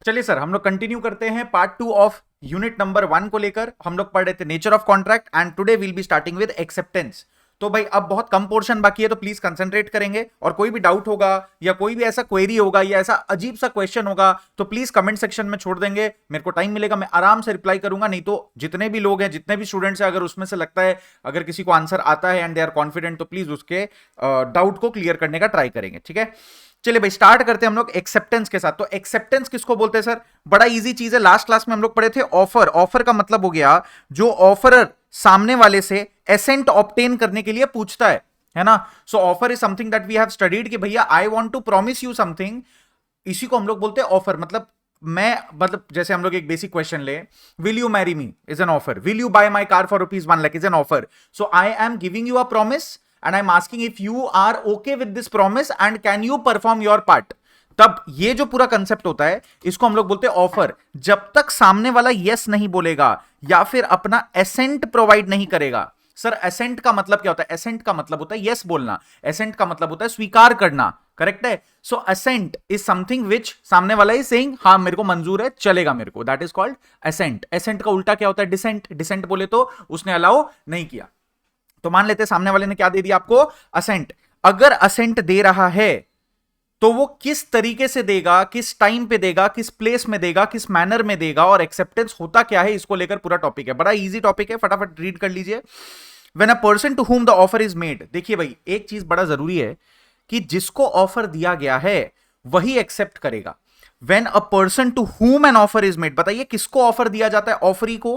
चलिए सर, हम लोग कंटिन्यू करते हैं पार्ट 2 ऑफ यूनिट नंबर 1 को लेकर। हम लोग पढ़ रहे थे nature of contract and today will be starting with acceptance. तो भाई अब बहुत कम पोर्शन बाकी है, तो प्लीज कंसंट्रेट करेंगे, और कोई भी डाउट होगा या कोई भी ऐसा क्वेरी होगा या ऐसा अजीब सा क्वेश्चन होगा तो प्लीज कमेंट सेक्शन में छोड़ देंगे। मेरे को टाइम मिलेगा, मैं आराम से रिप्लाई करूंगा। नहीं तो जितने भी लोग हैं, जितने भी स्टूडेंट्स हैं, अगर उसमें से लगता है अगर किसी को आंसर आता है एंड दे आर कॉन्फिडेंट, तो प्लीज उसके डाउट को क्लियर करने का ट्राई करेंगे। ठीक है, चलिए भाई स्टार्ट करते हैं हम लोग एक्सेप्टेंस के साथ। तो एक्सेप्टेंस किसको बोलते हैं सर? बड़ा इजी चीज है, लास्ट क्लास में हम लोग पढ़े थे ऑफर। ऑफर का मतलब हो गया जो ऑफरर सामने वाले से एसेंट ऑब्टेन करने के लिए पूछता है ना। So offer is something that we have studied कि भैया I want to promise you something, इसी को हम लोग बोलते हैं ऑफर। मतलब जैसे हम लोग एक बेसिक क्वेश्चन ले, will you marry me is an offer, will you bye my car for ₹1 lakh is an offer. So I am giving you a promise and I'm asking if you are okay with this promise and can you perform your part। तब ये जो पूरा concept होता है इसको हम लोग बोलते हैं ऑफर। जब तक सामने वाला यस नहीं बोलेगा या फिर अपना एसेंट प्रोवाइड नहीं करेगा। सर एसेंट का मतलब क्या होता है? एसेंट का मतलब होता है यस बोलना, एसेंट का मतलब होता है स्वीकार करना, करेक्ट है। सो एसेंट इज समथिंग विच सामने वाला इज सेइंग हाँ मेरे को मंजूर है, चलेगा मेरे को, that is called assent. Assent का उल्टा क्या होता है? डिसेंट। डिसेंट बोले तो उसने अलाउ नहीं किया। तो मान लेते सामने वाले ने क्या दे दिया आपको? असेंट। अगर असेंट दे रहा है तो वो किस तरीके से देगा, किस टाइम पे देगा, किस प्लेस में देगा, किस मैनर में देगा, और एक्सेप्टेंस होता क्या है, इसको लेकर पूरा टॉपिक है। बड़ा इजी टॉपिक है, फटाफट रीड कर लीजिए। When a person to whom the offer is made, देखिए भाई एक चीज बड़ा जरूरी है कि जिसको ऑफर दिया गया है वही एक्सेप्ट करेगा। When a person to whom an offer is made, बताइए किसको ऑफर दिया जाता है? ऑफरी को,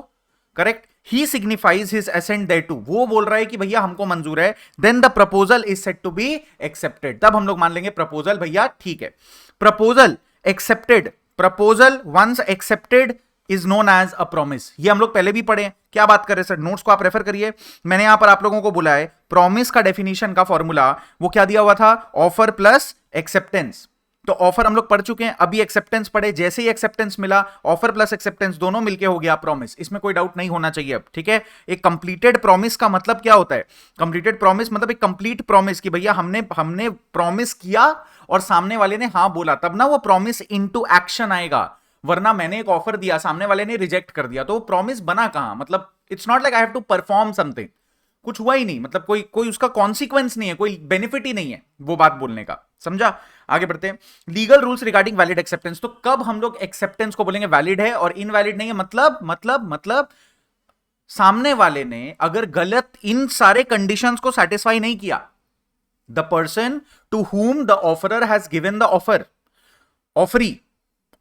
correct. He signifies his assent thereto, वो बोल रहा है कि भैया हमको मंजूर है। Then the proposal is said to be accepted, तब हम लोग मान लेंगे प्रपोजल भैया ठीक है। Proposal accepted, proposal once accepted is known as a promise. ये हम लोग पहले भी पढ़े। क्या बात कर रहे सर? नोट्स को आप रेफर करिए। मैंने यहां पर आप लोगों को बोला है प्रॉमिस का डेफिनेशन का फॉर्मूला वो क्या दिया हुआ था? Offer plus acceptance. तो ऑफर हम लोग पढ़ चुके हैं, अभी एक्सेप्टेंस पढ़े। जैसे ही एक्सेप्टेंस मिला, ऑफर प्लस एक्सेप्टेंस दोनों मिलके हो गया प्रॉमिस। इसमें कोई डाउट नहीं होना चाहिए अब, ठीक है। एक कंप्लीटेड प्रॉमिस का मतलब क्या होता है? कंप्लीटेड प्रॉमिस मतलब एक कंप्लीट प्रॉमिस कि भैया हमने प्रॉमिस किया और सामने वाले ने हाँ बोला, तब ना वो प्रॉमिस इनटू एक्शन आएगा। वरना मैंने एक ऑफर दिया, सामने वाले ने रिजेक्ट कर दिया, तो वो प्रॉमिस बना कहां? मतलब it's not like I have to perform something, कुछ हुआ ही नहीं, मतलब कोई उसका कॉन्सिक्वेंस नहीं है, कोई बेनिफिट ही नहीं है वो बात बोलने का। समझा? आगे बढ़ते हैं। Legal rules regarding valid acceptance. तो कब हम लोग एक्सेप्टेंस को बोलेंगे वैलिड है और इनवैलिड नहीं है? मतलब सामने वाले ने अगर गलत इन सारे कंडीशंस को सेटिस्फाई नहीं किया, the person to whom the offeror has given the offer,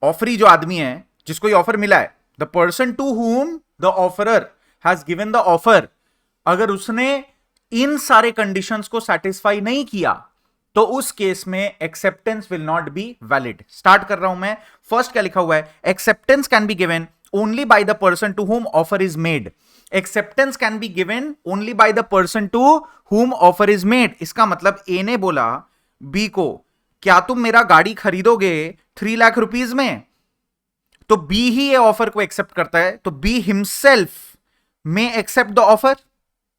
offeree जो आदमी है जिसको ये ऑफर मिला है, the person to whom the offeror has given the offer, अगर उसने इन सारे कंडीशंस को सेटिस्फाई नहीं किया तो उस केस में acceptance will not be valid. Start कर रहा हूं मैं। फर्स्ट क्या लिखा हुआ है? Acceptance can be given only by the person to whom offer is made. Acceptance can be given only by the person to whom offer is made. इसका मतलब ए ने बोला बी को, क्या तुम मेरा गाड़ी खरीदोगे 3 लाख रुपीज में? तो बी ही ये ऑफर को एक्सेप्ट करता है, तो B himself may accept the offer,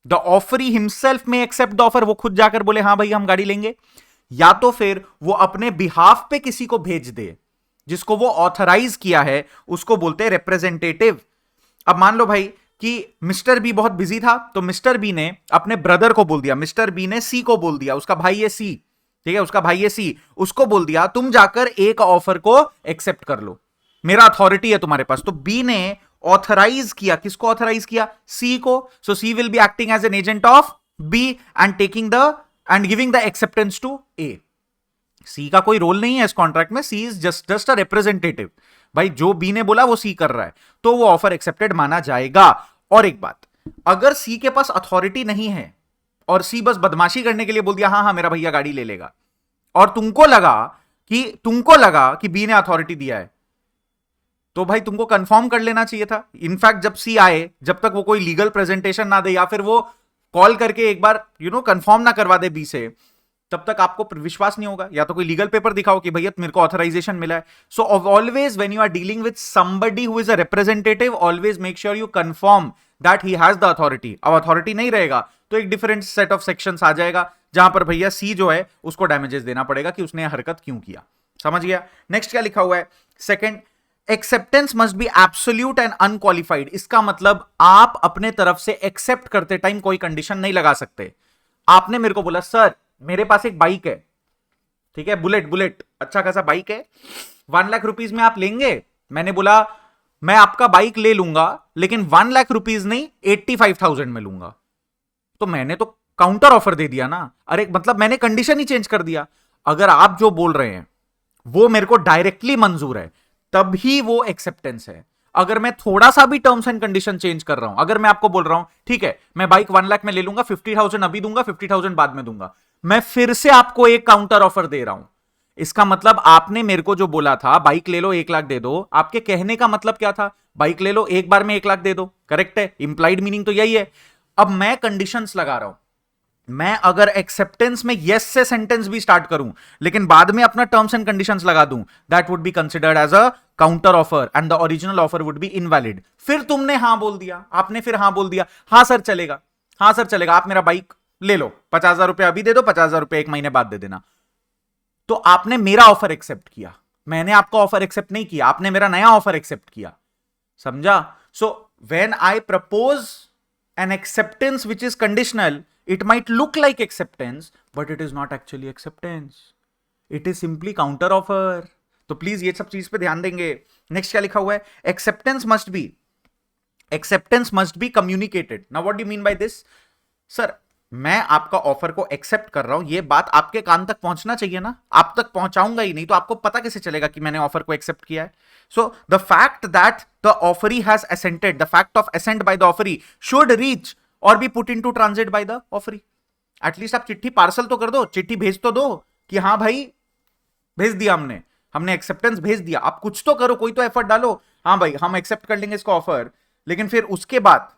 the offeree himself may accept the offer. वो खुद जाकर बोले हाँ भाई हम गाड़ी लेंगे, या तो फिर वो अपने बिहाफ पे किसी को भेज दे जिसको वो ऑथराइज किया है, उसको बोलते हैं रिप्रेजेंटेटिव। अब मान लो भाई कि मिस्टर बी बहुत बिजी था, तो मिस्टर बी ने अपने ब्रदर को बोल दिया, मिस्टर बी ने सी को बोल दिया, उसका भाई है सी, ठीक है, उसका भाई है सी, उसको बोल दिया तुम जाकर एक ऑफर को एक्सेप्ट कर लो, मेरा अथॉरिटी है तुम्हारे पास। तो बी ने ऑथराइज किया, किसको ऑथराइज किया? सी को। So C will be acting as an agent of B and taking the and giving the acceptance to A. C का कोई रोल नहीं है इस कॉन्ट्रैक्ट में, C is just a representative. भाई जो बी ने बोला वो सी कर रहा है, तो वो ऑफर एक्सेप्टेड माना जाएगा। और एक बात, अगर सी के पास अथॉरिटी नहीं है और सी बस बदमाशी करने के लिए बोल दिया हाँ हाँ मेरा भैया गाड़ी ले लेगा, और तुमको लगा कि बी ने अथॉरिटी दिया है, तो भाई तुमको कंफर्म कर लेना चाहिए था। इनफैक्ट जब सी आए, जब तक वो कोई लीगल प्रेजेंटेशन ना दे या फिर वो कॉल करके एक बार कंफर्म ना करवा दे बी से, तब तक आपको विश्वास नहीं होगा। या तो कोई लीगल पेपर दिखाओ कि भैया मेरे को ऑथराइजेशन मिला है। So always when you are dealing with somebody who is a representative, always make sure you confirm that he has the authority. अब अथॉरिटी नहीं रहेगा तो एक डिफरेंट सेट ऑफ सेक्शंस आ जाएगा जहां पर भैया सी जो है उसको डैमेजेस देना पड़ेगा कि उसने हरकत क्यों किया। समझ गया? नेक्स्ट क्या लिखा हुआ है? Second, acceptance must be absolute and unqualified. इसका मतलब आप अपने तरफ से एक्सेप्ट करते टाइम कोई कंडीशन नहीं लगा सकते। आपने मेरे को बोला सर मेरे पास एक बाइक है, ठीक है, बुलेट, बुलेट अच्छा खासा बाइक है, 1 लाख रुपीज में आप लेंगे? मैंने बोला मैं आपका बाइक ले लूंगा लेकिन 1 लाख रुपीज नहीं, 85,000 में लूंगा। तो मैंने तो काउंटर ऑफर दे दिया ना। अरे मतलब मैंने कंडीशन ही चेंज कर दिया। अगर आप जो बोल रहे हैं वो मेरे को डायरेक्टली मंजूर है तभी वो एक्सेप्टेंस है। अगर मैं थोड़ा सा भी टर्म्स एंड कंडीशन चेंज कर रहा हूं, अगर मैं आपको बोल रहा हूं ठीक है मैं बाइक 1 लाख में ले लूंगा, 50,000 अभी दूंगा, 50,000 बाद में दूंगा, मैं फिर से आपको एक काउंटर ऑफर दे रहा हूं। इसका मतलब आपने मेरे को जो बोला था बाइक ले लो 1 लाख दे दो, आपके कहने का मतलब क्या था? बाइक ले लो एक बार में 1 लाख दे दो, करेक्ट है? इंप्लाइड मीनिंग तो यही है। अब मैं कंडीशंस लगा रहा हूं। मैं अगर एक्सेप्टेंस में यस से सेंटेंस भी स्टार्ट करूं लेकिन बाद में अपना टर्म्स एंड कंडीशंस लगा दूं, that would be considered as a counter offer and the original offer would be invalid. फिर तुमने हां बोल दिया, आपने फिर हां बोल दिया, हां सर चलेगा, हां सर चलेगा, आप मेरा बाइक ले लो, 50,000 रुपए अभी दे दो, 50,000 रुपए 1 महीने बाद दे देना। तो आपने मेरा ऑफर एक्सेप्ट किया, मैंने आपका ऑफर एक्सेप्ट नहीं किया, आपने मेरा नया ऑफर एक्सेप्ट किया, समझा? So when I propose an acceptance which is conditional, it might look like acceptance but it is not actually acceptance, it is simply counter offer। तो प्लीज ये सब चीज पे ध्यान देंगे। नेक्स्ट क्या लिखा हुआ है? acceptance must be communicated। now what do you mean by this? Sir मैं आपका ऑफर को एक्सेप्ट कर रहा हूं, ये बात आपके कान तक पहुंचना चाहिए ना, आप तक पहुंचाऊंगा ही नहीं तो आपको पता कैसे चलेगा कि मैंने ऑफर को एक्सेप्ट किया है? So the fact that the offeree has assented, the fact of assent by the offeree should reach or be put into transit by the offeree. At least आप चिट्ठी पार्सल तो कर दो, चिट्ठी भेज तो दो कि हाँ भाई भेज दिया, हमने एक्सेप्टेंस भेज दिया। आप कुछ तो करो, कोई तो एफर्ट डालो, हाँ भाई हम एक्सेप्ट कर लेंगे इसका ऑफर। लेकिन फिर उसके बाद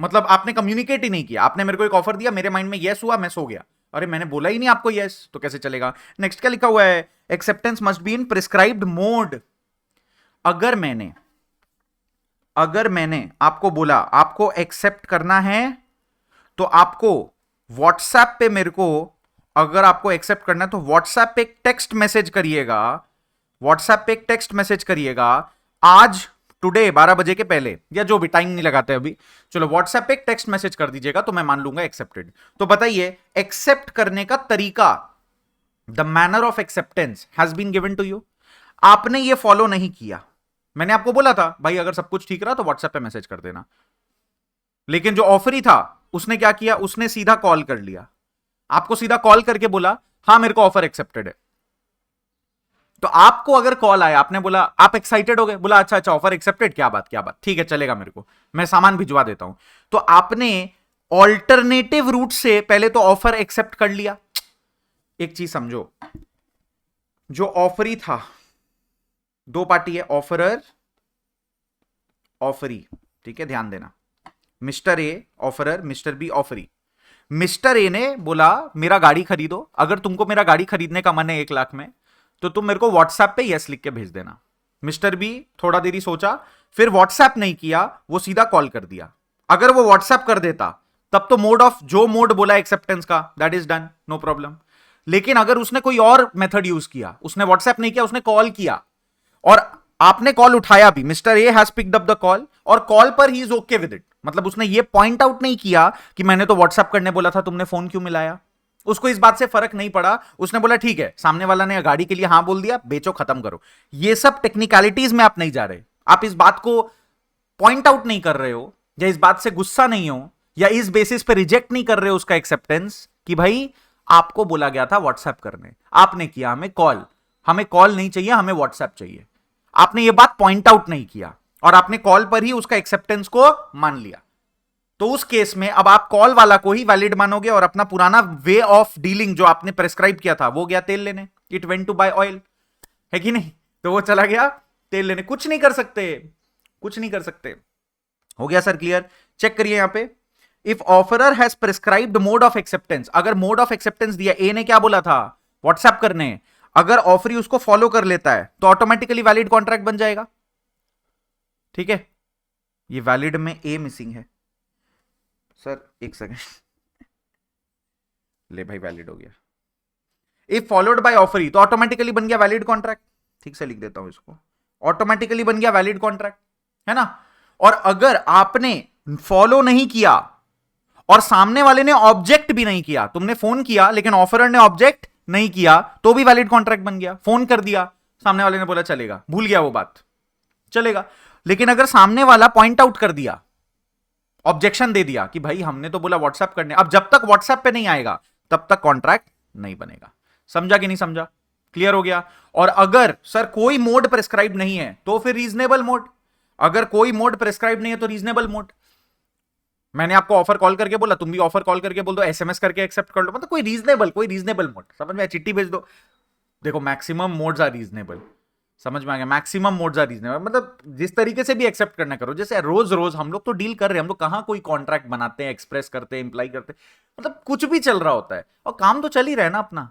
मतलब आपने कम्युनिकेट ही नहीं किया। आपने मेरे को एक ऑफर दिया, मेरे माइंड में यस हुआ, मैं सो गया, अरे मैंने बोला ही नहीं आपको यस, तो कैसे चलेगा? नेक्स्ट क्या लिखा हुआ है? Acceptance must be in prescribed mode. अगर मैंने आपको बोला आपको एक्सेप्ट करना है तो आपको व्हाट्सएप पे मेरे को, अगर आपको एक्सेप्ट करना है तो व्हाट्सएप पे एक टेक्स्ट मैसेज करिएगा, व्हाट्सएप पे एक टेक्स्ट मैसेज करिएगा आज टुडे 12 बजे के पहले, या जो भी टाइम नहीं लगाते अभी, चलो व्हाट्सएप पे एक टेक्स्ट मैसेज कर दीजिएगा तो मैं मान लूंगा एक्सेप्टेड। तो बताइए एक्सेप्ट करने का तरीका, the manner of acceptance has been given to you. आपने ये फॉलो नहीं किया। मैंने आपको बोला था भाई अगर सब कुछ ठीक रहा तो व्हाट्सएप पे मैसेज कर देना, लेकिन जो ऑफरी था उसने क्या किया? उसने सीधा कॉल कर लिया, आपको सीधा कॉल करके बोला हाँ मेरे को ऑफर एक्सेप्टेड है। तो आपको अगर कॉल आया, आपने बोला, आप एक्साइटेड हो गए, बोला अच्छा अच्छा ऑफर एक्सेप्टेड, क्या बात क्या बात, ठीक है चलेगा मेरे को, मैं सामान भिजवा देता हूं। तो आपने ऑल्टरनेटिव रूट से पहले तो ऑफर एक्सेप्ट कर लिया। एक चीज समझो, जो ऑफरी था, दो पार्टी है, ऑफरर ऑफरी, ठीक है ध्यान देना, mister A offeror, mister B offeree. Mister A ने बोला मेरा गाड़ी खरीदो, अगर तुमको मेरा गाड़ी खरीदने का मन है 1 लाख में तो तुम मेरे को व्हाट्सएप पे यस लिख के भेज देना। मिस्टर बी थोड़ा देरी सोचा, फिर व्हाट्सएप नहीं किया, वो सीधा कॉल कर दिया। अगर वो व्हाट्सएप कर देता तब तो मोड ऑफ, जो मोड बोला एक्सेप्टेंस का, that is done, no problem. लेकिन अगर उसने कोई और मेथड यूज किया, उसने व्हाट्सएप नहीं किया, उसने कॉल किया और आपने कॉल उठाया भी, mister A has picked up the call और कॉल पर he is okay with it, मतलब उसने ये पॉइंट आउट नहीं किया कि मैंने तो व्हाट्सएप करने बोला था, तुमने फोन क्यों मिलाया। उसको इस बात से फर्क नहीं पड़ा, उसने बोला ठीक है सामने वाला ने गाड़ी के लिए हां बोल दिया, बेचो खत्म करो। ये सब टेक्निकलिटीज में आप नहीं जा रहे, आप इस बात को पॉइंट आउट नहीं कर रहे हो, या इस बात से गुस्सा नहीं हो, या इस बेसिस पे रिजेक्ट नहीं कर रहे हो उसका एक्सेप्टेंस कि भाई आपको बोला गया था व्हाट्सएप करने, आपने किया हमें कॉल नहीं चाहिए, हमें व्हाट्सएप चाहिए। आपने ये बात पॉइंट आउट नहीं किया और आपने कॉल पर ही उसका एक्सेप्टेंस को मान लिया। तो उस केस में अब आप कॉल वाला को ही वैलिड मानोगे और अपना पुराना वे ऑफ डीलिंग जो आपने प्रेस्क्राइब किया था वो गया तेल लेने, it went to buy oil, है कि नहीं? तो वो चला गया तेल लेने, कुछ नहीं कर सकते, कुछ नहीं कर सकते। हो गया सर क्लियर? चेक करिए यहां पे, if offeror has prescribed mode of acceptance, अगर मोड ऑफ एक्सेप्टेंस दिया, ए ने क्या बोला था? व्हाट्सएप करने, अगर ऑफरी उसको फॉलो कर लेता है तो ऑटोमेटिकली वैलिड कॉन्ट्रैक्ट बन जाएगा, ठीक है? ये वैलिड में ए मिसिंग है सर, एक सेकंड, ले भाई वैलिड हो गया। इफ फॉलोड बाय ऑफरी तो ऑटोमेटिकली बन गया वैलिड कॉन्ट्रैक्ट, ठीक से लिख देता हूं इसको, ऑटोमेटिकली बन गया वैलिड कॉन्ट्रैक्ट, है ना। और अगर आपने फॉलो नहीं किया और सामने वाले ने ऑब्जेक्ट भी नहीं किया, तुमने फोन किया लेकिन ऑफरर ने ऑब्जेक्ट नहीं किया, तो भी वैलिड कॉन्ट्रैक्ट बन गया। फोन कर दिया, सामने वाले ने बोला चलेगा, भूल गया वो बात, चलेगा। लेकिन अगर सामने वाला पॉइंट आउट कर दिया, ऑब्जेक्शन दे दिया कि भाई हमने तो बोला व्हाट्सएप करने, अब जब तक व्हाट्सएप पे नहीं आएगा तब तक कॉन्ट्रैक्ट नहीं बनेगा। समझा कि नहीं समझा? क्लियर हो गया। और अगर सर कोई मोड प्रेस्क्राइब नहीं है तो फिर रीजनेबल मोड, अगर कोई मोड प्रेस्क्राइब नहीं है तो रीजनेबल मोड। मैंने आपको ऑफर कॉल करके बोला, तुम भी ऑफर कॉल करके बोल दो, एसएमएस करके एक्सेप्ट कर लो, मतलब कोई रीजनेबल मोड, समझ में, चिट्ठी भेज दो। देखो मैक्सिमम मोड्स आर रीजनेबल, समझ में आ गया, मैक्सिमम मोड्स आर रीजनेबल, मतलब जिस तरीके से भी एक्सेप्ट करना करो। जैसे रोज रोज हम लोग तो डील कर रहे हैं, हम लोग कहां कोई कॉन्ट्रैक्ट बनाते हैं, एक्सप्रेस करते हैं, इंप्लाई करते हैं, मतलब कुछ भी चल रहा होता है और काम तो चल ही रहा है ना अपना।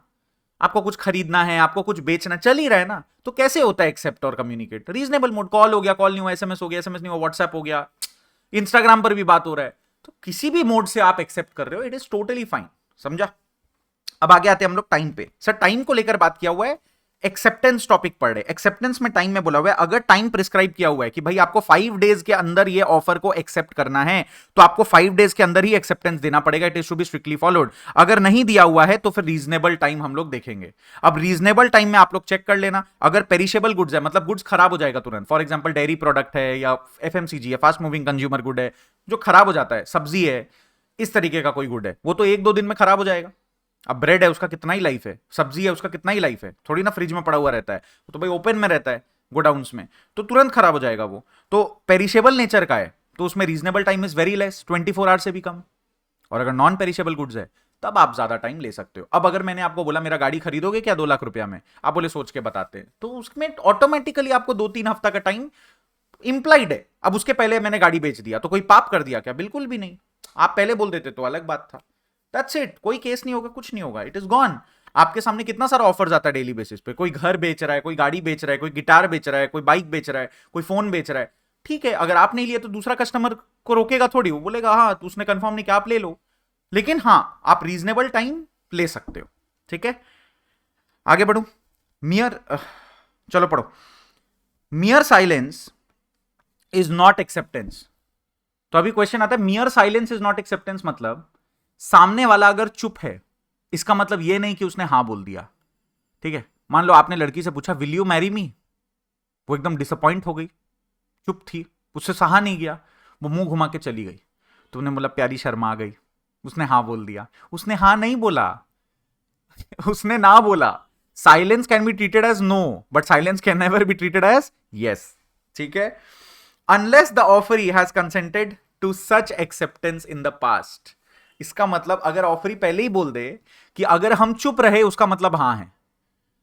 आपको कुछ खरीदना है, आपको कुछ बेचना, चल ही रहा है ना, तो कैसे होता है एक्सेप्ट और कम्युनिकेट? रीजनेबल मोड, कॉल हो गया, कॉल नहीं हुआ, एसएमएस हो गया, एसएमएस नहीं हुआ, व्हाट्सएप हो गया, इंस्टाग्राम पर भी बात हो रहा है, तो किसी भी मोड से आप एक्सेप्ट कर रहे हो, इट इज टोटली फाइन। समझा? अब आगे आते हैं हम लोग टाइम पे। सर टाइम को लेकर बात किया हुआ है, एक्सेप्टेंस टॉपिक पढ़ रहे। एक्सेप्टेंस में टाइम में बोला हुआ है, अगर टाइम प्रिस्क्राइब किया हुआ है कि भाई आपको 5 डेज के अंदर ये ऑफर को एक्सेप्ट करना है, तो आपको 5 डेज के अंदर ही एक्सेप्टेंस देना पड़ेगा, it is to be strictly followed. अगर नहीं दिया हुआ है तो फिर रीजनेबल टाइम हम लोग देखेंगे। अब रीजनेबल टाइम में आप लोग चेक कर लेना, अगर पेरिशेबल गुड्स है, मतलब गुड्स खराब हो जाएगा तुरंत, फॉर एग्जाम्पल डेयरी प्रोडक्ट है या एफएमसीजी है, फास्ट मूविंग कंज्यूमर गुड है, जो खराब हो जाता है, सब्जी है, इस तरीके का कोई गुड है, वो तो 1-2 दिन में खराब हो जाएगा। अब ब्रेड है, उसका कितना ही लाइफ है, सब्जी है, उसका कितना ही लाइफ है, थोड़ी ना फ्रिज में पड़ा हुआ रहता है, तो भाई ओपन में रहता है गोडाउन्स में, तो तुरंत खराब हो जाएगा वो। तो पेरिशेबल नेचर का है तो उसमें reasonable time is very less, 24 hour से भी कम। और अगर नॉन पेरिशेबल गुड्स है तब आप ज्यादा टाइम ले सकते हो। अब अगर मैंने आपको बोला मेरा गाड़ी खरीदोगे क्या 2 लाख रुपया में, आप बोले सोच के बताते हैं, तो उसमें ऑटोमेटिकली आपको 2-3 हफ्ता का टाइम इंप्लाइड है। अब उसके पहले मैंने गाड़ी बेच दिया तो कोई पाप कर दिया क्या? बिल्कुल भी नहीं। आप पहले बोल देते तो अलग बात था। दैट्स इट, कोई केस नहीं होगा, कुछ नहीं होगा, इट इज गॉन। आपके सामने कितना सारा ऑफर्स आता है डेली बेसिस पे, कोई घर बेच रहा है, कोई गाड़ी बेच रहा है, कोई गिटार बेच रहा है, कोई बाइक बेच रहा है, कोई फोन बेच रहा है, ठीक है। अगर आप नहीं लिए तो दूसरा कस्टमर को रोकेगा थोड़ी, वो बोलेगा हाँ तो उसने कंफर्म नहीं किया, आप ले लो। लेकिन हाँ आप रीजनेबल टाइम ले सकते हो, ठीक है। आगे बढ़ू, मियर, चलो पढ़ो। मियर साइलेंस इज नॉट एक्सेप्टेंस। तो अभी क्वेश्चन आता है, मियर साइलेंस इज नॉट एक्सेप्टेंस मतलब सामने वाला अगर चुप है, इसका मतलब यह नहीं कि उसने हां बोल दिया, ठीक है। मान लो आपने लड़की से पूछा विल यू मैरी मी, वो एकदम डिसअपॉइंट हो गई, चुप थी, उससे सहा नहीं गया, वो मुंह घुमा के चली गई, तुमने बोला प्यारी शर्मा आ गई, उसने हां बोल दिया, उसने हां नहीं बोला उसने ना बोला। Silence can be treated as no, but silence can never be treated as yes, ठीक है। Unless the offeree has consented to such acceptance in the past. इसका मतलब अगर ऑफरी पहले ही बोल दे कि अगर हम चुप रहे उसका मतलब हां है,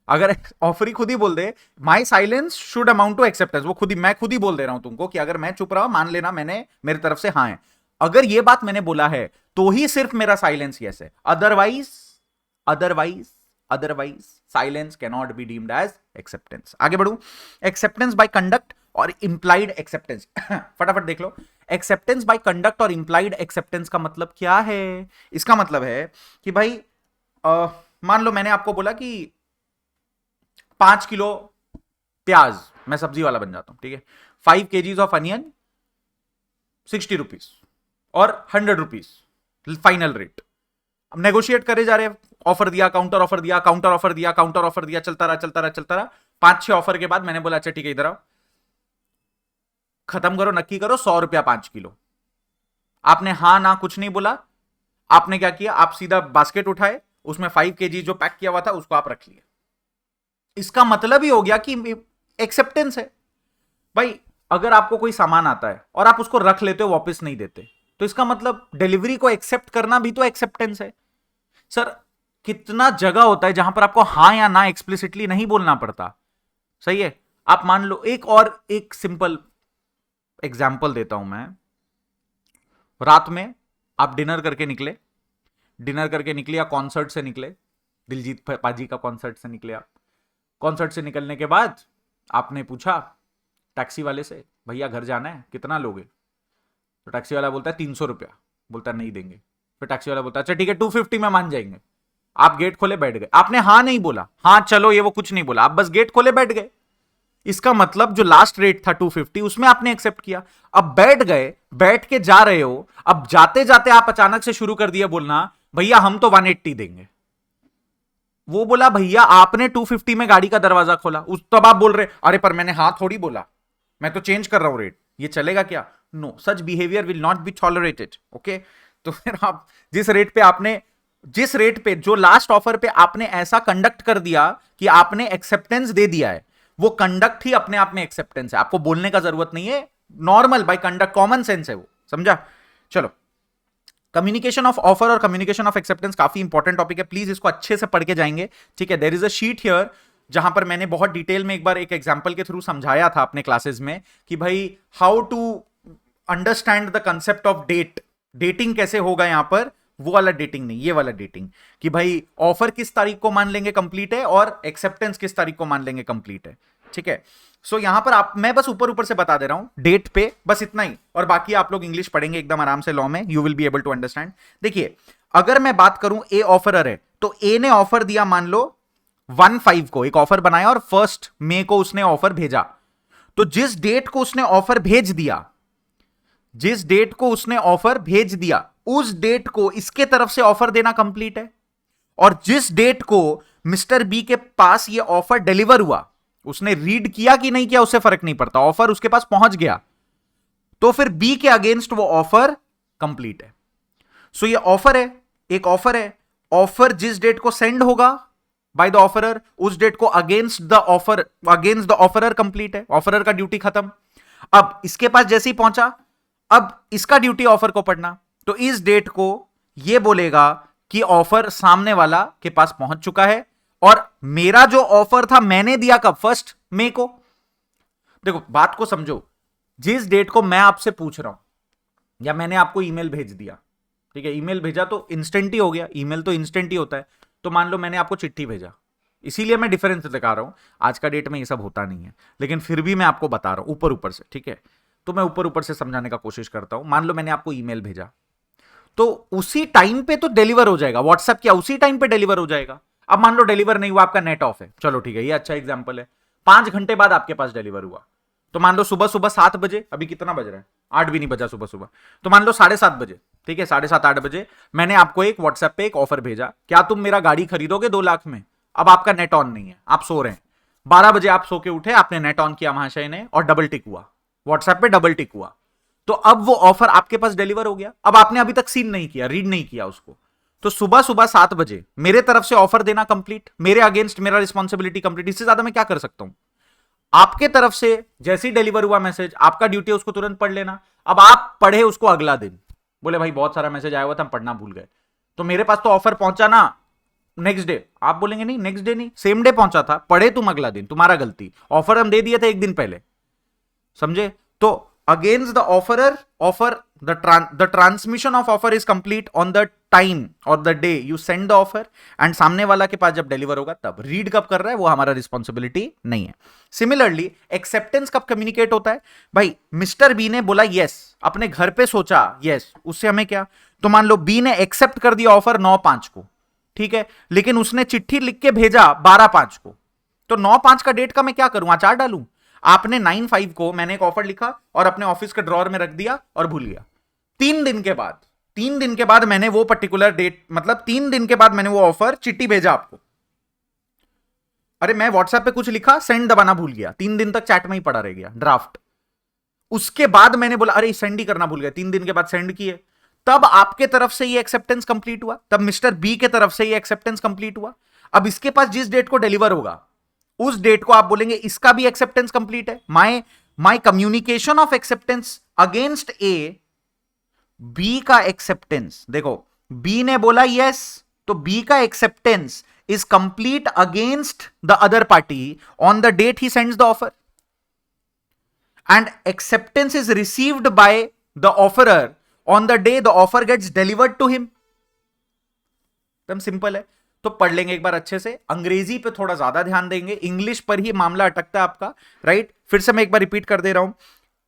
अगर ऑफरी खुद ही बोल दे my silence should amount to acceptance, वो खुद ही, मैं खुद ही बोल दे रहा हूं तुमको कि अगर मैं चुप रहा मान लेना मैंने मेरी तरफ से हां है, अगर ये बात मैंने बोला है तो ही सिर्फ मेरा साइलेंस यस है, otherwise otherwise otherwise silence can not be deemed as acceptance. आगे बढ़ू, एक्सेप्टेंस बाय कंडक्ट और इंप्लाइड एक्सेप्टेंस फटाफट देख लो। एक्सेप्टेंस बाय कंडक्ट और इंप्लाइड एक्सेप्टेंस का मतलब क्या है? इसका मतलब है कि भाई मान लो मैंने आपको बोला कि 5 किलो प्याज, मैं सब्जी वाला बन जाता हूं, ठीक है, 5 kgs ऑफ अनियन 60 रुपीज और 100 रुपीज फाइनल रेट। अब नेगोशिएट करे जा रहे हैं, ऑफर दिया, काउंटर ऑफर दिया, काउंटर ऑफर दिया, काउंटर ऑफर दिया, चलता रहा चलता रहा चलता रहा। 5-6 ऑफर के बाद मैंने बोला अच्छा ठीक है इधर आओ, खत्म करो, नक्की करो, 100 रुपया 5 किलो। आपने हां ना कुछ नहीं बोला, आपने क्या किया, आप सीधा बास्केट उठाए, उसमें 5 kg जो पैक किया हुआ था उसको आप रख लिए। इसका मतलब ही हो गया कि एक्सेप्टेंस है। भाई अगर आपको कोई सामान आता है और आप उसको रख लेते हो, वापस नहीं देते, तो इसका मतलब डिलीवरी को एक्सेप्ट करना भी तो एक्सेप्टेंस है। सर कितना जगह होता है जहां पर आपको हां या ना एक्सप्लिसिटली नहीं बोलना पड़ता, सही है। आप मान लो एक सिंपल एग्जाम्पल देता हूं मैं। रात में आप डिनर करके निकले या कॉन्सर्ट से निकले, दिलजीत पाजी का कॉन्सर्ट से निकले आप। कॉन्सर्ट से निकलने के बाद आपने पूछा टैक्सी वाले से, भैया घर जाना है, कितना लोगे? तो टैक्सी वाला बोलता है 300 रुपया, बोलता है नहीं देंगे। फिर टैक्सी वाला बोलता है अच्छा ठीक है 250 में मान जाएंगे। आप गेट खोले बैठ गए, आपने हाँ नहीं बोला, हाँ चलो ये वो कुछ नहीं बोला, आप बस गेट खोले बैठ गए। इसका मतलब जो लास्ट रेट था 250 उसमें आपने एक्सेप्ट किया। अब बैठ गए, बैठ के जा रहे हो, अब जाते जाते आप अचानक से शुरू कर दिया बोलना भैया हम तो 180 देंगे। वो बोला भैया आपने 250 में गाड़ी का दरवाजा खोला, उस तब आप बोल रहे अरे पर मैंने हाँ थोड़ी बोला, मैं तो चेंज कर रहा हूं रेट, ये चलेगा क्या? No, such behaviour will not be tolerated. Okay, तो फिर आप जिस रेट पे जो लास्ट ऑफर पे आपने ऐसा कंडक्ट कर दिया कि आपने एक्सेप्टेंस दे दिया है, वो कंडक्ट ही अपने आप में एक्सेप्टेंस है, आपको बोलने का जरूरत नहीं है, normal by conduct common sense है वो, समझा? चलो, कम्युनिकेशन ऑफ ऑफर और कम्युनिकेशन ऑफ एक्सेप्टेंस काफी इंपॉर्टेंट टॉपिक है, प्लीज इसको अच्छे से पढ़ के जाएंगे, ठीक है? There is a sheet here जहां पर मैंने बहुत डिटेल में एक बार एक एग्जांपल के थ्रू समझाया था अपने क्लासेस में कि भाई how to understand the concept of dating कैसे होगा यहां पर, वो वाला डेटिंग नहीं, ये वाला डेटिंग, कि भाई ऑफर किस तारीख को मान लेंगे कंप्लीट है और एक्सेप्टेंस किस तारीख को मान लेंगे कंप्लीट है, ठीक है? सो यहां पर मैं बस ऊपर ऊपर से बता दे रहा हूं डेट पे, बस इतना ही, और बाकी आप लोग इंग्लिश पढ़ेंगे एकदम आराम से लॉ में, you will be able to understand. देखिए, अगर मैं बात करूं ए ऑफरर है, तो ए ने ऑफर दिया मान लो 1/5 को, एक ऑफर बनाया और 1 मई को उसने ऑफर भेजा, तो जिस डेट को उसने ऑफर भेज दिया, उस डेट को इसके तरफ से ऑफर देना कंप्लीट है, और जिस डेट को मिस्टर बी के पास ये ऑफर डिलीवर हुआ, उसने रीड किया कि नहीं किया उससे फर्क नहीं पड़ता, ऑफर उसके पास पहुंच गया, तो फिर बी के अगेंस्ट वो ऑफर कंप्लीट है। सो ये ऑफर है, एक ऑफर है, ऑफर जिस डेट को सेंड होगा बाय द ऑफरर, उस डेट को अगेंस्ट द ऑफरर कंप्लीट है, ऑफरर का ड्यूटी खत्म। अब इसके पास जैसे ही पहुंचा, अब इसका ड्यूटी ऑफर को पढ़ना, तो इस डेट को ये बोलेगा कि ऑफर सामने वाला के पास पहुंच चुका है, और मेरा जो ऑफर था मैंने दिया कब? 1 मई को। देखो बात को समझो, जिस डेट को मैं आपसे पूछ रहा हूं, या मैंने आपको ईमेल भेज दिया, ठीक है, ईमेल भेजा तो इंस्टेंट ही हो गया, ईमेल तो इंस्टेंट ही होता है, तो मान लो मैंने आपको चिट्ठी भेजा, इसीलिए मैं डिफरेंस दिखा रहा हूं, आज का डेट में ये सब होता नहीं है, लेकिन फिर भी मैं आपको बता रहा हूं ऊपर ऊपर से, ठीक है? तो मैं ऊपर ऊपर से समझाने का कोशिश करता हूं। मान लो मैंने आपको ईमेल भेजा, तो उसी टाइम पे तो डिलीवर हो जाएगा, व्हाट्सएप क्या उसी टाइम पे डिलीवर हो जाएगा। अब मान लो डिलीवर नहीं हुआ, आपका नेट ऑफ है, चलो ठीक है, ये अच्छा एग्जांपल है, 5 घंटे बाद आपके पास डिलीवर हुआ, तो मान लो सुबह सुबह 7 बजे, अभी कितना बज रहा है? 8 भी नहीं बजा सुबह सुबह, तो मान लो 7:30 बजे, ठीक है, 7:30 8 बजे मैंने आपको एक व्हाट्सएप पे एक ऑफर भेजा, क्या तुम मेरा गाड़ी खरीदोगे 2 लाख में? अब आपका नेट ऑन नहीं है, आप सो रहे हैं, 12 बजे आप सो के उठे, आपने नेट ऑन किया महाशय ने, और डबल टिक हुआ, व्हाट्सएप पे डबल टिक हुआ, तो अब वो ऑफर आपके पास डिलीवर हो गया। अब आपने अभी तक सीन नहीं किया, रीड नहीं किया उसको, तो सुबह सुबह 7 बजे मेरे तरफ से ऑफर देना कंप्लीट, मेरे अगेंस्ट मेरा रिस्पॉन्सिबिलिटी कंप्लीट, इससे ज्यादा मैं क्या कर सकता हूं? आपके तरफ से जैसे ही डिलीवर हुआ मैसेज, आपका ड्यूटी है उसको तुरंत पढ़ लेना। अब आप पढ़े उसको अगला दिन, बोले भाई बहुत सारा मैसेज आया हुआ था हम पढ़ना भूल गए, तो मेरे पास तो ऑफर पहुंचा ना नेक्स्ट डे, आप बोलेंगे नहीं नेक्स्ट डे नहीं, सेम डे पहुंचा था, पढ़े तुम अगला दिन, तुम्हारा गलती, ऑफर हम दे दिए थे 1 दिन पहले, समझे? तो against the offer the transmission of offer is complete on the time or the day you send the offer, and सामने वाला के पास जब डिलीवर होगा तब रीड कब कर रहा है वो हमारा रिस्पॉन्सिबिलिटी नहीं है। सिमिलरली एक्सेप्टेंस कब कम्युनिकेट होता है? भाई मिस्टर बी ने बोला यस, अपने घर पे सोचा यस, उससे हमें क्या? तो मान लो बी ने एक्सेप्ट कर दिया ऑफर 9/5 को, ठीक है, लेकिन उसने चिट्ठी लिख के भेजा 12/5 को, तो 9/5 का डेट का मैं क्या करूं? आचार डालूं? आपने 9/5 को मैंने एक ऑफर लिखा और अपने ऑफिस के ड्रॉर में रख दिया और भूल गया। 3 दिन के बाद मैंने वो पर्टिकुलर डेट, मतलब 3 दिन के बाद मैंने वो ऑफर चिट्ठी भेजा आपको। अरे मैं व्हाट्सएप पे कुछ लिखा, सेंड दबाना भूल गया, 3 दिन तक चैट में ही पड़ा रह गया ड्राफ्ट। उसके बाद मैंने बोला अरे सेंड ही करना भूल गया, 3 दिन के बाद सेंड किए, तब आपके तरफ से ये एक्सेप्टेंस कंप्लीट हुआ, तब मिस्टर बी के तरफ से ये एक्सेप्टेंस कंप्लीट हुआ। अब इसके पास जिस डेट को डिलीवर होगा उस डेट को आप बोलेंगे इसका भी एक्सेप्टेंस कंप्लीट है। My communication of acceptance against A, B का एक्सेप्टेंस, देखो बी ने बोला यस, तो बी का acceptance is complete against the other party on the date he sends the offer, and acceptance is received by the offeror on the day the offer gets delivered to him. एकदम simple है। तो पढ़ लेंगे एक बार अच्छे से, अंग्रेजी पे थोड़ा ज्यादा ध्यान देंगे, इंग्लिश पर ही मामला अटकता है आपका, राइट? फिर से मैं एक बार रिपीट कर दे रहा हूं,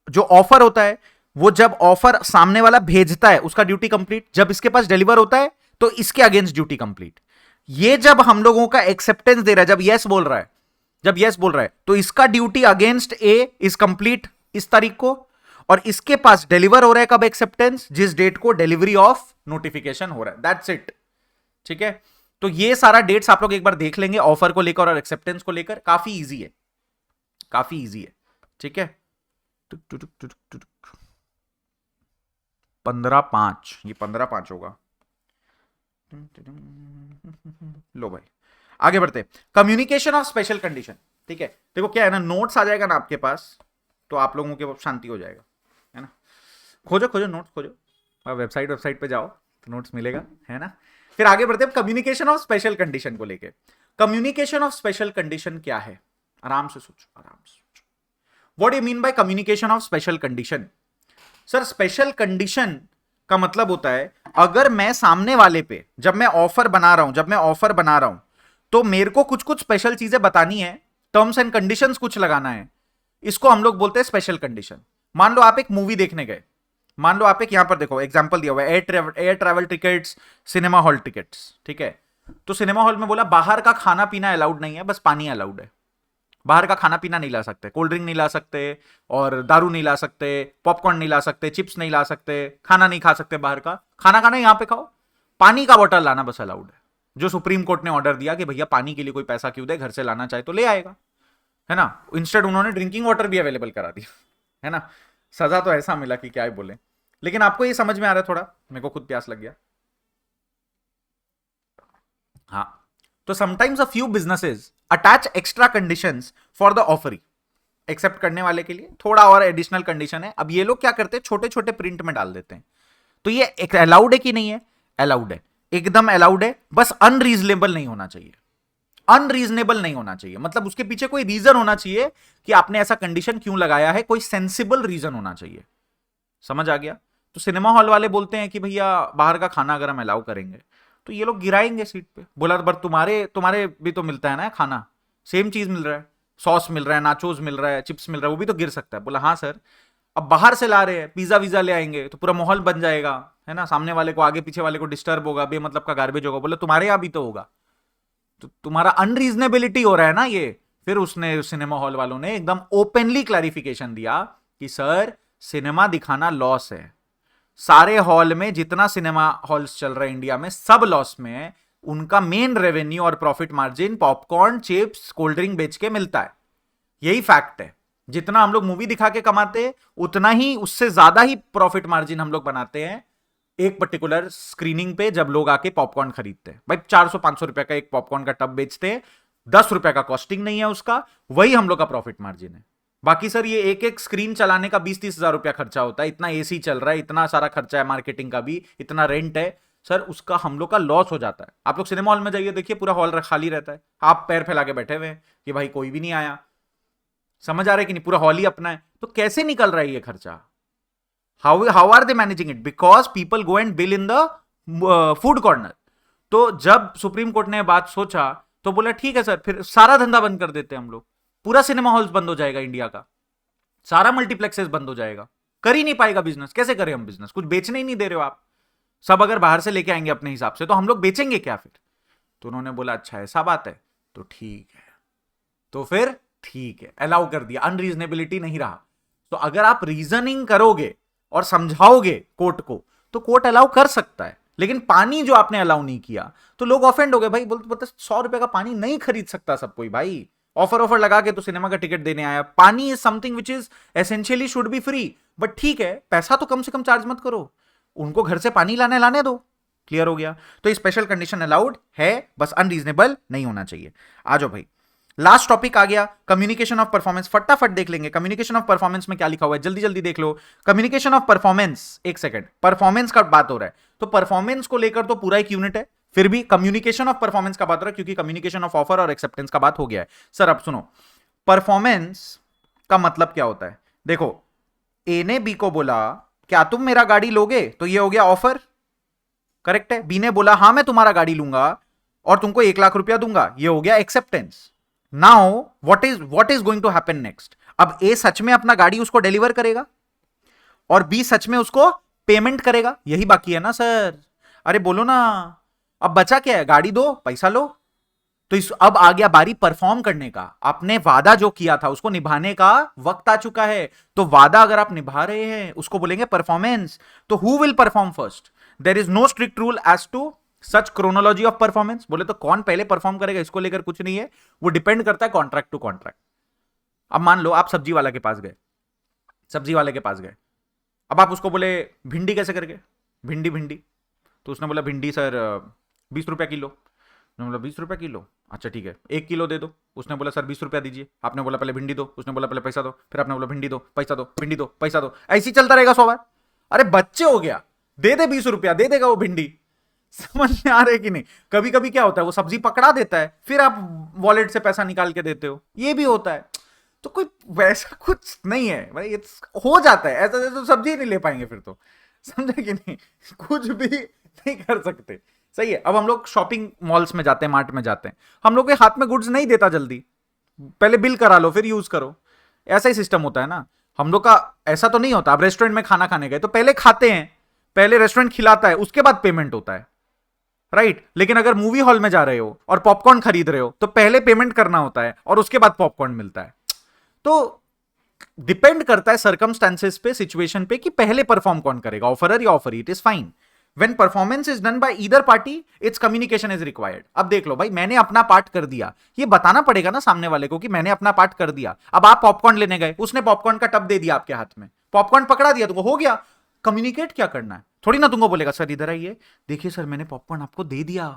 जो ऑफर होता है वो जब ऑफर सामने वाला भेजता है उसका ड्यूटी कंप्लीट, जब इसके पास डिलीवर होता है तो इसके अगेंस्ट ड्यूटी कंप्लीट। ये जब हम लोगों का एक्सेप्टेंस दे रहा है, जब यस बोल रहा है, जब यस बोल रहा है तो इसका duty against A is complete इस तारीख को, और इसके पास डिलीवर हो रहा है कब एक्सेप्टेंस, जिस डेट को डिलीवरी ऑफ नोटिफिकेशन हो रहा है, दैट्स इट। ठीक है, तो ये सारा डेट्स आप लोग एक बार देख लेंगे ऑफर को लेकर और एक्सेप्टेंस को लेकर, काफी इजी है, काफी इजी है। ठीक है, 15/5, ये 15/5 होगा। लो भाई आगे बढ़ते, कम्युनिकेशन ऑफ स्पेशल कंडीशन। ठीक है, देखो क्या है ना, नोट्स आ जाएगा ना आपके पास तो आप लोगों के शांति हो जाएगा, है ना। खोजो खोजो नोट्स खोजो, वेबसाइट पे जाओ तो नोट्स मिलेगा, है ना। फिर आगे बढ़ते हैं कम्युनिकेशन ऑफ स्पेशल कंडीशन को लेके। कम्युनिकेशन ऑफ स्पेशल कंडीशन क्या है, आराम से सोचो, आराम से सोचो। What do you mean by communication of special condition? Sir special condition का मतलब होता है, अगर मैं सामने वाले पे जब मैं ऑफर बना रहा हूं तो मेरे को कुछ कुछ स्पेशल चीजें बतानी है, टर्म्स एंड कंडीशंस कुछ लगाना है, इसको हम लोग बोलते हैं स्पेशल कंडीशन। मान लो आप एक मूवी देखने गए, मान लो आप एक, यहां पर देखो एग्जांपल दिया हुआ है, air travel tickets, cinema hall tickets. ठीक है, तो सिनेमा हॉल में बोला बाहर का खाना पीना अलाउड नहीं है, बस पानी अलाउड है। बाहर का खाना पीना नहीं ला सकते, कोल्ड ड्रिंक नहीं ला सकते, और दारू नहीं ला सकते, पॉपकॉर्न नहीं ला सकते, चिप्स नहीं ला सकते, खाना नहीं खा सकते, बाहर का खाना खाना यहां पे खाओ, पानी का बोतल लाना बस अलाउड है। जो सुप्रीम कोर्ट ने ऑर्डर दिया कि भैया पानी के लिए कोई पैसा क्यों दे, घर से लाना चाहे तो ले आएगा, है ना। इंस्टेड उन्होंने ड्रिंकिंग वाटर भी अवेलेबल करा दिया, है ना। सजा तो ऐसा मिला कि क्या ही बोले, लेकिन आपको ये समझ में आ रहा है थोड़ा, मेरे को खुद प्यास लग गया। हाँ, तो sometimes a few businesses attach extra conditions for the offeree, accept करने वाले के लिए थोड़ा और एडिशनल कंडीशन है। अब ये लोग क्या करते हैं, छोटे छोटे प्रिंट में डाल देते हैं। तो ये अलाउड है कि नहीं है? अलाउड है, एकदम अलाउड है, बस अनरीजनेबल नहीं होना चाहिए। अनरीजनेबल नहीं होना चाहिए मतलब उसके पीछे कोई रीजन होना चाहिए कि आपने ऐसा कंडीशन क्यों लगाया है, कोई सेंसिबल रीजन होना चाहिए। समझ आ गया? तो सिनेमा हॉल वाले बोलते हैं कि भैया बाहर का खाना अगर हम अलाउ करेंगे तो ये लोग गिराएंगे सीट पे। बोला बट तुम्हारे भी तो मिलता है ना खाना, सेम चीज मिल रहा है, सॉस मिल रहा है, नाचोज मिल रहा है, चिप्स मिल रहा है, वो भी तो गिर सकता है। बोला हाँ सर, अब बाहर से ला रहे हैं, पिज्जा वीजा ले आएंगे तो पूरा माहौल बन जाएगा, है ना, सामने वाले को आगे पीछे वाले को डिस्टर्ब होगा, बेमतलब का गार्बेज होगा। बोले तुम्हारे यहाँ भी तो होगा, तो तुम्हारा अनरीजनेबिलिटी हो रहा है ना ये। फिर उसने सिनेमा हॉल वालों ने एकदम ओपनली क्लैरिफिकेशन दिया कि सर सिनेमा दिखाना लॉस है, सारे हॉल में जितना सिनेमा हॉल्स चल रहे हैं इंडिया में सब लॉस में है, उनका मेन रेवेन्यू और profit margin popcorn, chips, cold drink बेच के मिलता है, यही फैक्ट है। जितना हम लोग मूवी दिखा के कमाते हैं उतना ही, उससे ज्यादा ही प्रॉफिट मार्जिन हम लोग बनाते हैं एक पर्टिकुलर स्क्रीनिंग पे जब लोग आके पॉपकॉर्न खरीदते हैं। भाई 400-500 रुपए का एक पॉपकॉर्न का टब बेचते हैं, 10 रुपए का कॉस्टिंग नहीं है उसका, वही हम लोग का प्रॉफिट मार्जिन है। बाकी सर ये एक एक स्क्रीन चलाने का 20-30 हजार रुपया खर्चा होता है, इतना एसी चल रहा है, इतना सारा खर्चा है मार्केटिंग का भी, इतना रेंट है सर, उसका हम लोग का लॉस हो जाता है। आप लोग सिनेमा हॉल में जाइए, देखिए पूरा हॉल खाली रहता है, आप पैर फैला के बैठे हुए हैं कि भाई कोई भी नहीं आया। समझ आ रहा है कि नहीं? पूरा हॉल ही अपना है, तो कैसे निकल रहा है ये खर्चा? How are they managing it? Because people go and bill in the food corner. तो जब सुप्रीम कोर्ट ने बात सोचा तो बोला ठीक है सर, फिर सारा धंधा बंद कर देते हैं हम लोग, पूरा सिनेमा हॉल्स बंद हो जाएगा इंडिया का, सारा मल्टीप्लेक्सेस बंद हो जाएगा, कर ही नहीं पाएगा बिजनेस। कैसे करें हम बिजनेस? कुछ बेचने ही नहीं दे रहे हो आप, सब अगर बाहर से लेके आएंगे अपने हिसाब से तो हम लोग बेचेंगे क्या फिर? तो उन्होंने बोला अच्छा ऐसा बात है तो ठीक है, तो फिर ठीक है अलाउ कर दिया, अनरीजनेबिलिटी नहीं रहा। तो अगर आप रीजनिंग करोगे और समझाओगे कोर्ट को तो कोर्ट अलाउ कर सकता है, लेकिन पानी जो आपने अलाउ नहीं किया तो लोग ऑफेंड हो गए। भाई बोलते 100 रुपए का पानी नहीं खरीद सकता सब कोई, भाई ऑफर लगा के तो सिनेमा का टिकट देने आया। पानी is something which is essentially should be free, but ठीक है पैसा तो कम से कम चार्ज मत करो, उनको घर से पानी लाने दो। क्लियर हो गया? तो ये स्पेशल कंडीशन अलाउड है, बस अनरीजनेबल नहीं होना चाहिए। आ जाओ भाई, लास्ट टॉपिक आ गया कम्युनिकेशन ऑफ परफॉर्मेंस। फटाफट देख लेंगे कम्युनिकेशन ऑफ परफॉर्मेंस में क्या लिखा हुआ है, जल्दी जल्दी देख लो। कम्युनिकेशन ऑफ परफॉर्मेंस, एक सेकंड, परफॉर्मेंस का बात हो रहा है तो परफॉर्मेंस को लेकर तो पूरा एक यूनिट है, फिर भी कम्युनिकेशन ऑफ परफॉर्मेंस का बात हो रहा है क्योंकि कम्युनिकेशन ऑफ ऑफर और एक्सेप्टेंस का बात हो गया है। सर अब सुनो, परफॉर्मेंस का मतलब क्या होता है? देखो ए ने बी को बोला क्या तुम मेरा गाड़ी लोगे, तो ये हो गया ऑफर, करेक्ट है। बी ने बोला हाँ मैं तुम्हारा गाड़ी लूंगा और तुमको 1 लाख रुपया दूंगा, ये हो गया acceptance. Now what is going to happen next? अब ए सच में अपना गाड़ी उसको डिलीवर करेगा और बी सच में उसको पेमेंट करेगा, यही बाकी है ना सर? अरे बोलो ना, अब बचा क्या है? गाड़ी दो पैसा लो, तो इस अब आ गया बारी परफॉर्म करने का। आपने वादा जो किया था उसको निभाने का वक्त आ चुका है। तो वादा अगर आप निभा रहे हैं उसको बोलेंगे परफॉर्मेंस। तो who will perform first? There is no strict rule as to such chronology of performance. बोले तो कौन पहले परफॉर्म करेगा इसको लेकर कुछ नहीं है, वो डिपेंड करता है कॉन्ट्रैक्ट टू कॉन्ट्रैक्ट। अब मान लो आप सब्जी वाला के पास गए, सब्जी वाले के पास गए, अब आप उसको बोले भिंडी कैसे करके, भिंडी भिंडी, तो उसने बोला भिंडी सर 20 रुपया किलो। उसने बोला 20 रुपया किलो, अच्छा ठीक है 1 किलो दे दो। उसने बोला सर 20 रुपया दीजिए। आपने बोला पहले भिंडी दो, उसने बोला पहले पैसा दो, फिर आपने बोला भिंडी दो पैसा दो, भिंडी दो पैसा दो, ऐसे ही चलता रहेगा 100 बार। अरे बच्चे हो गया, दे दे 20 रुपया, दे देगा वो भिंडी। समझ में आ रहा है कि नहीं? कभी कभी क्या होता है, वो सब्जी पकड़ा देता है, फिर आप वॉलेट से पैसा निकाल के देते हो, ये भी होता है। तो कोई वैसा कुछ नहीं है भाई, हो जाता है ऐसा, तो सब्जी नहीं ले पाएंगे फिर तो। समझा कि नहीं? कुछ भी नहीं कर सकते। सही है। अब हम लोग शॉपिंग मॉल्स में जाते हैं, मार्ट में जाते हैं, हम लोग के हाथ में गुड्स नहीं देता जल्दी, पहले बिल करा लो फिर यूज करो, ऐसा ही सिस्टम होता है ना हम लोग का। ऐसा तो नहीं होता, अब रेस्टोरेंट में खाना खाने गए तो पहले खाते हैं, पहले रेस्टोरेंट खिलाता है, उसके बाद पेमेंट होता है, राइट? लेकिन अगर मूवी हॉल में जा रहे हो और पॉपकॉर्न खरीद रहे हो तो पहले पेमेंट करना होता है और उसके बाद पॉपकॉर्न मिलता है। तो डिपेंड करता है सर्कमस्टेंसेस पे, सिचुएशन पे, कि पहले परफॉर्म कौन करेगा, ऑफरर या offeree. It is fine when performance is done by either party, it's communication is required. अब देख लो भाई, मैंने अपना पार्ट कर दिया, ये बताना पड़ेगा ना सामने वाले को कि मैंने अपना पार्ट कर दिया। अब आप पॉपकॉर्न लेने गए, उसने पॉपकॉर्न का टब दे दिया आपके हाथ में, पॉपकॉर्न पकड़ा दिया, तुमको हो गया। कम्युनिकेट क्या करना है, थोड़ी ना तुमको बोलेगा सर इधर आइए, देखिए सर मैंने पॉपकॉर्न आपको दे दिया।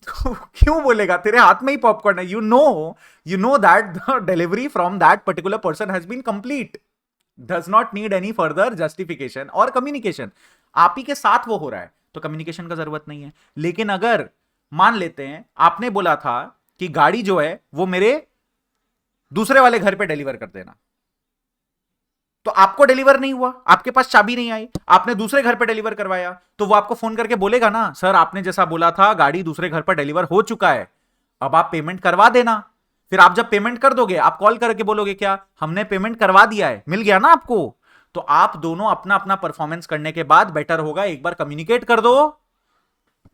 तो क्यों बोलेगा, तेरे हाथ में ही पॉपकॉर्न है, you know that the delivery from that particular person has been complete, does not need any further justification और कम्युनिकेशन। आप ही के साथ वो हो रहा है तो कम्युनिकेशन का जरूरत नहीं है। लेकिन अगर मान लेते हैं आपने बोला था कि गाड़ी जो है वो मेरे दूसरे वाले घर पे डिलीवर कर देना, तो आपको डिलीवर नहीं हुआ, आपके पास चाबी नहीं आई, आपने दूसरे घर पे डिलीवर करवाया, तो वो आपको फोन करके बोलेगा ना सर आपने जैसा बोला था गाड़ी दूसरे घर पर डिलीवर हो चुका है, अब आप पेमेंट करवा देना। फिर आप जब पेमेंट कर दोगे आप कॉल करके बोलोगे क्या, हमने पेमेंट करवा दिया है, मिल गया ना आपको। तो आप दोनों अपना अपना परफॉर्मेंस करने के बाद बेटर होगा एक बार कम्युनिकेट कर दो,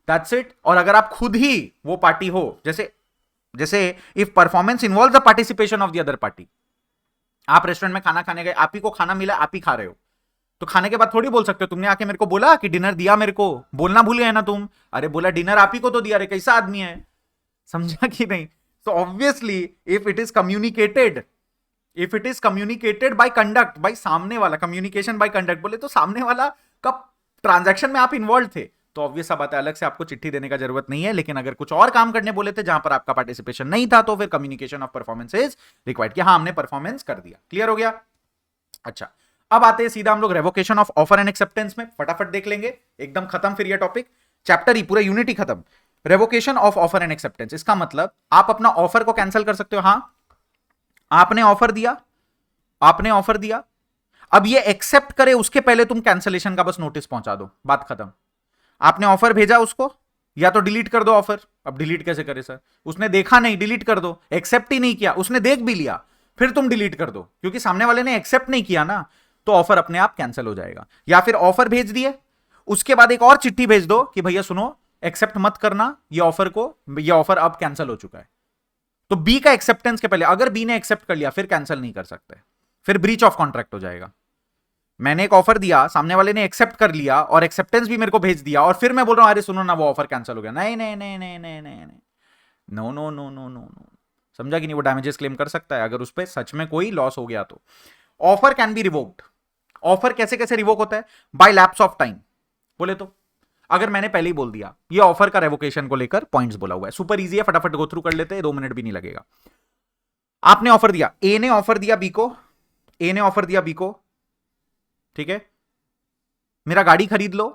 दैट्स इट। और अगर आप खुद ही वो पार्टी हो, जैसे if performance involve the participation of the other party, आप रेस्टोरेंट में खाना खाने गए, आप ही को खाना मिला, आप ही खा रहे हो, तो खाने के बाद थोड़ी बोल सकते हो तुमने आके मेरे को बोला कि डिनर दिया, मेरे को बोलना भूल गए ना तुम, अरे बोला डिनर आप ही को तो दिया, अरे कैसा आदमी है, समझा कि नहीं? तो obviously if it is communicated by conduct, by सामने वाला, कम्युनिकेशन बाय कंडक्ट बोले तो सामने वाला का ट्रांजैक्शन में आप इन्वॉल्व थे, तो ऑब्वियस सा बात है अलग से आपको चिट्ठी देने का जरूरत नहीं है। लेकिन अगर कुछ और काम करने बोले थे जहां पर आपका पार्टिसिपेशन नहीं था, तो फिर communication of performance is required कि हाँ हमने परफॉर्मेंस कर दिया। क्लियर हो गया? अच्छा, अब आते हैं सीधा हम लोग revocation of offer and acceptance में, फटाफट देख लेंगे, एकदम खत्म फिर ये टॉपिक, चैप्टर ही पूरा यूनिट ही खत्म। Revocation of offer and acceptance, इसका मतलब आप अपना ऑफर को कैंसिल कर सकते हो। हाँ, आपने ऑफर दिया, अब ये एक्सेप्ट करे उसके पहले तुम कैंसिलेशन का बस नोटिस पहुंचा दो, बात खत्म। आपने ऑफर भेजा उसको, या तो डिलीट कर दो ऑफर। अब डिलीट कैसे करे सर, उसने देखा नहीं, डिलीट कर दो। एक्सेप्ट ही नहीं किया, उसने देख भी लिया, फिर तुम डिलीट कर दो, क्योंकि सामने वाले ने एक्सेप्ट नहीं किया ना, तो ऑफर अपने आप कैंसिल हो जाएगा। या फिर ऑफर भेज दिए, उसके बाद एक और चिट्ठी भेज दो कि भैया सुनो एक्सेप्ट मत करना ये ऑफर अब कैंसिल हो चुका है। तो बी का एक्सेप्टेंस के पहले अगर बी ने एक्सेप्ट कर लिया फिर कैंसिल नहीं कर सकते, फिर ब्रीच ऑफ कॉन्ट्रैक्ट हो जाएगा। मैंने एक ऑफर दिया, सामने वाले ने एक्सेप्ट कर लिया और एक्सेप्टेंस भी मेरे को भेज दिया, और फिर मैं बोल रहा हूं अरे सुनो ना वो ऑफर कैंसिल हो गया, नहीं नहीं नहीं नहीं नहीं नहीं no no no no no no, समझा कि नहीं? वो डैमेजेस क्लेम कर सकता है अगर उस पर सच में कोई लॉस हो गया तो। Offer can be revoked. Offer कैसे कैसे रिवोक होता है? By lapse of time. बोले तो अगर मैंने पहले ही बोल दिया, ये ऑफर का रेवोकेशन को लेकर पॉइंट्स बोला हुआ है, सुपर इजी है, फटाफट गो थ्रू कर लेते हैं, 2 मिनट भी नहीं लगेगा। आपने ऑफर दिया, ए ने ऑफर दिया बी को, ठीक है, मेरा गाड़ी खरीद लो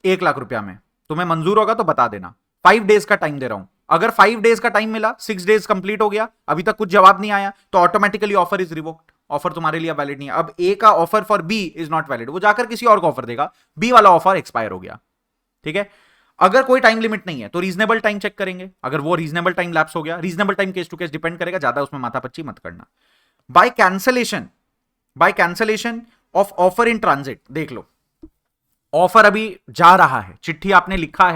1 लाख रुपया में, तुम्हें मंजूर होगा तो बता देना, 5 डेज का टाइम दे रहा हूं। अगर 5 डेज का टाइम मिला, 6 डेज कंप्लीट हो गया, अभी तक कुछ जवाब नहीं आया, तो automatically offer is revoked, offer तुम्हारे लिए वैलिड नहीं है। अब ए का offer for B is not valid, वो जाकर किसी और को ऑफर देगा, बी वाला ऑफर एक्सपायर हो गया, ठीक है। अगर कोई टाइम लिमिट नहीं है तो रीजनेबल टाइम चेक करेंगे, अगर वो रीजनेबल टाइम लैप्स हो गया, reasonable time case to case depend करेगा, ज्यादा उसमें माथापच्ची मत करना। By cancellation of offer in transit, देख लो ऑफर अभी जा रहा है, चिट्ठी आपने लिखा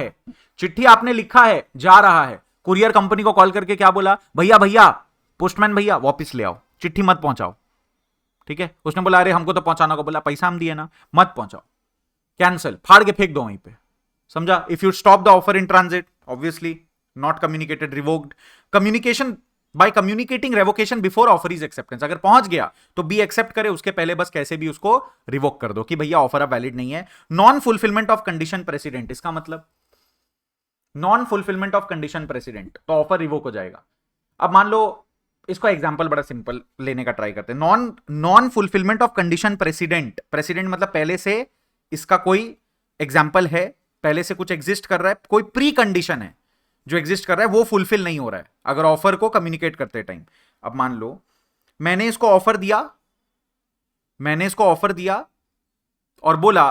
है, जा रहा है, कुरियर कंपनी को कॉल करके क्या बोला, भैया भैया पोस्टमैन भैया वापस ले आओ, चिट्ठी मत पहुंचाओ, ठीक है। उसने बोला अरे हमको तो पहुंचाना को बोला, पैसा हम दिए ना, मत पहुंचाओ, कैंसिल, फाड़ के फेंक दो वहीं पे, समझा। If you stop the offer in transit, obviously not communicated, revoked. Communication bye communicating revocation before offer is acceptance, अगर पहुंच गया तो बी एक्सेप्ट करे, उसके पहले बस कैसे भी उसको रिवोक कर दो कि भैया ऑफर अब वैलिड नहीं है। Non fulfilment of condition president, इसका मतलब non fulfilment of condition president, तो ऑफर रिवोक हो जाएगा। अब मान लो इसको एग्जांपल बड़ा सिंपल लेने का ट्राई करते हैं। Non fulfilment of condition president, president मतलब पहले से इसका कोई एग्जांपल है, पहले से कुछ एग्जिस्ट कर रहा है, कोई प्री कंडीशन है जो एग्जिस्ट कर रहा है वो फुलफिल नहीं हो रहा है अगर ऑफर को कम्युनिकेट करते टाइम। अब मान लो मैंने इसको ऑफर दिया और बोला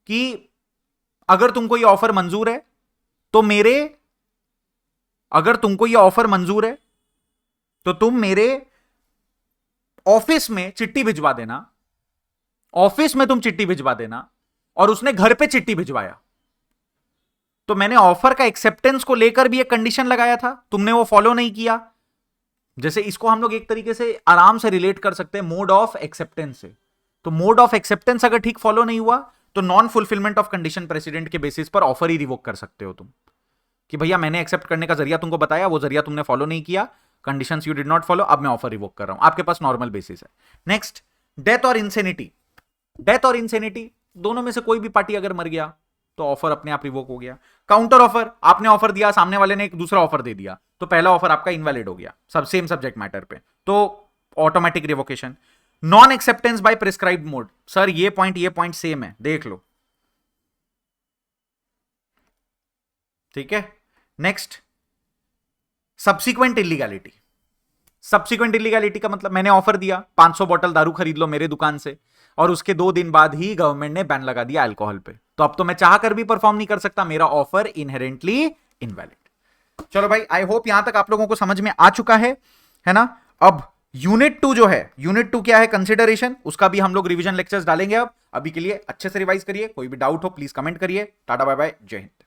कि अगर तुमको ये ऑफर मंजूर है तो तुम मेरे ऑफिस में चिट्ठी भिजवा देना, ऑफिस में तुम चिट्ठी भिजवा देना, और उसने घर पे चिट्ठी भिजवाया। तो मैंने ऑफर का एक्सेप्टेंस को लेकर भी एक कंडीशन लगाया था, तुमने वो फॉलो नहीं किया। जैसे इसको हम लोग एक तरीके से आराम से रिलेट कर सकते हैं मोड ऑफ एक्सेप्टेंस से। तो मोड ऑफ एक्सेप्टेंस अगर ठीक फॉलो नहीं हुआ तो non fulfilment of condition president के बेसिस पर ऑफर ही रिवोक कर सकते हो तुम, कि भैया मैंने एक्सेप्ट करने का जरिया तुमको बताया, वो जरिया तुमने फॉलो नहीं किया, conditions you did not follow, अब मैं ऑफर रिवोक कर रहा हूं। आपके पास नॉर्मल बेसिस है। नेक्स्ट, डेथ और इंसेनिटी। डेथ और इंसेनिटी दोनों में से कोई भी पार्टी अगर मर गया तो ऑफर अपने आप रिवोक हो गया। काउंटर ऑफर, आपने ऑफर दिया, सामने वाले ने एक दूसरा ऑफर दे दिया, तो पहला ऑफर आपका इनवैलिड हो गया, सब सेम सब्जेक्ट मैटर पे, तो automatic revocation. Non acceptance bye prescribed mode, sir ये पॉइंट सेम है, देख लो, ठीक है। Next, subsequent illegality. Subsequent illegality का मतलब मैंने ऑफर दिया 500 बोतल दारू खरीद लो मेरे दुकान से, और उसके 2 दिन बाद ही गवर्नमेंट ने बैन लगा दिया अल्कोहल पे, तो अब तो मैं चाह कर भी परफॉर्म नहीं कर सकता, मेरा ऑफर इनहेरेंटली इनवैलिड। चलो भाई, आई होप यहां तक आप लोगों को समझ में आ चुका है ना। अब यूनिट 2 जो है, यूनिट 2 क्या है, कंसिडरेशन, उसका भी हम लोग रिवीजन लेक्चर्स डालेंगे। अब अभी के लिए अच्छे से रिवाइज करिए, कोई भी डाउट हो प्लीज कमेंट करिए। टाटा बाय बाय, जय हिंद।